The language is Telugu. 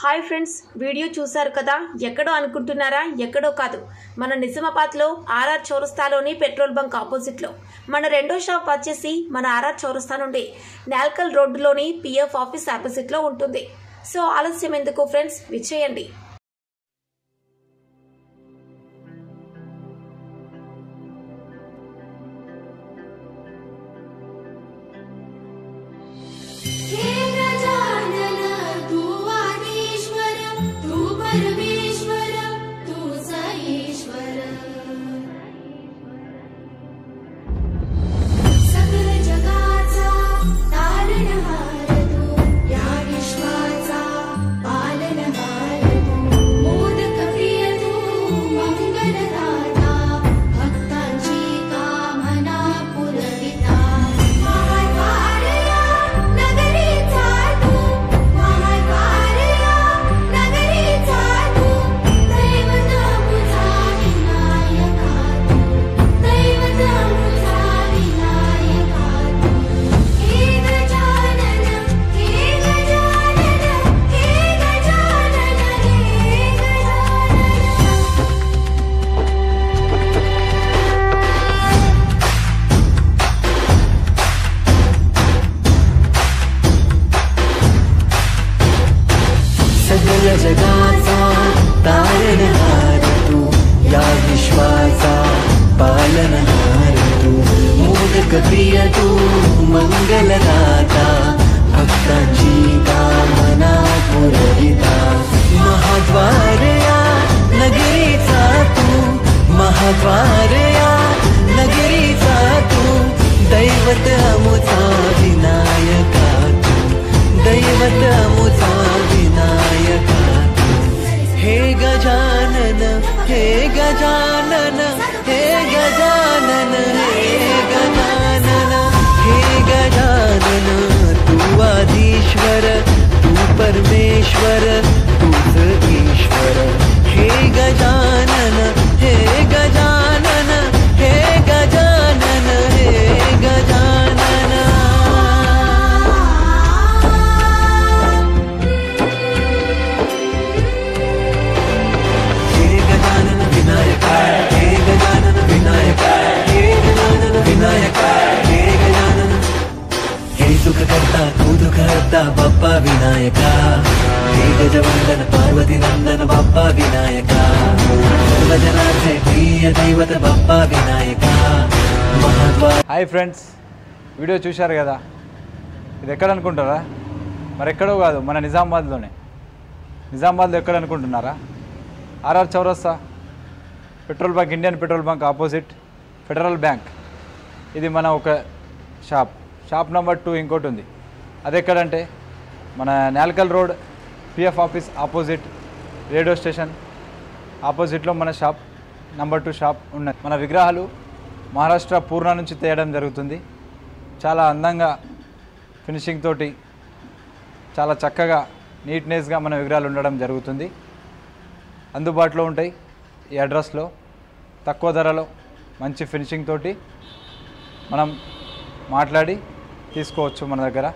హాయ్ ఫ్రెండ్స్, వీడియో చూసారు కదా. ఎక్కడో అనుకుంటున్నారా? ఎక్కడో కాదు, మన నిజామాబాద్లో ఆర్ఆర్ చౌరస్తాలోని పెట్రోల్ బంక్ ఆపోజిట్లో. మన రెండో షాప్ వచ్చేసి మన ఆర్ఆర్ చౌరస్తా నుండి నాల్కల్ రోడ్డులోని పిఎఫ్ ఆఫీస్ ఆపోజిట్లో ఉంటుంది. సో ఆలస్యం ఎందుకు ఫ్రెండ్స్, విచ్చేయండి. जगाचा तारणहार तू, या विश्वाचा पालनहार तू, मोदक प्रिय तू, मंगलदाता, भक्तांची कामना पुरविता. महाद्वार या नगरीचा तू, महाद्वार या नगरीचा तू, दैवत अमुचा विनायका तू, दैवत अमुचा विनायका. हे गजानन, हे गजानन, हे गजानन, हे गजानन, हे गजानन. तू आदिश्वर, तू परमेश्वर, तूच ईश्वर. हे गजानन, हे गजानन, हे गजानन, हे गजानन. सुख करता तू दुख हरता बाप्पा विनायका. हे गजवंदन पार्वती नंदन बाप्पा विनायका. सर्वजनाचे प्रिय दैवत Bappa Vinayaka. Hi friends, video చూశారు కదా. ఇది ఎక్కడ అనుకుంటారా? మరి ఎక్కడో కాదు, మన నిజామాబాద్లోనే. నిజామాబాద్లో ఎక్కడ అనుకుంటున్నారా? ఆర్ఆర్ చౌరస్తా petrol bunk, Indian petrol bunk opposite federal bank. ఇది మన ఒక షాప్ నెంబర్ 2 ఇంకోటి ఉంది. అది ఎక్కడంటే మన Nalkal road PF office opposite radio station ఆపోజిట్లో మన షాప్ నెంబర్ 2 షాప్ ఉన్నది. మన విగ్రహాలు మహారాష్ట్ర పూర్ణ నుంచి తేయడం జరుగుతుంది. చాలా అందంగా ఫినిషింగ్ తోటి చాలా చక్కగా నీట్నెస్గా మన విగ్రహాలు ఉండడం జరుగుతుంది. అందుబాటులో ఉంటాయి ఈ అడ్రస్లో. తక్కువ ధరలో మంచి ఫినిషింగ్ తోటి మనం మాట్లాడి తీసుకోవచ్చు మన దగ్గర.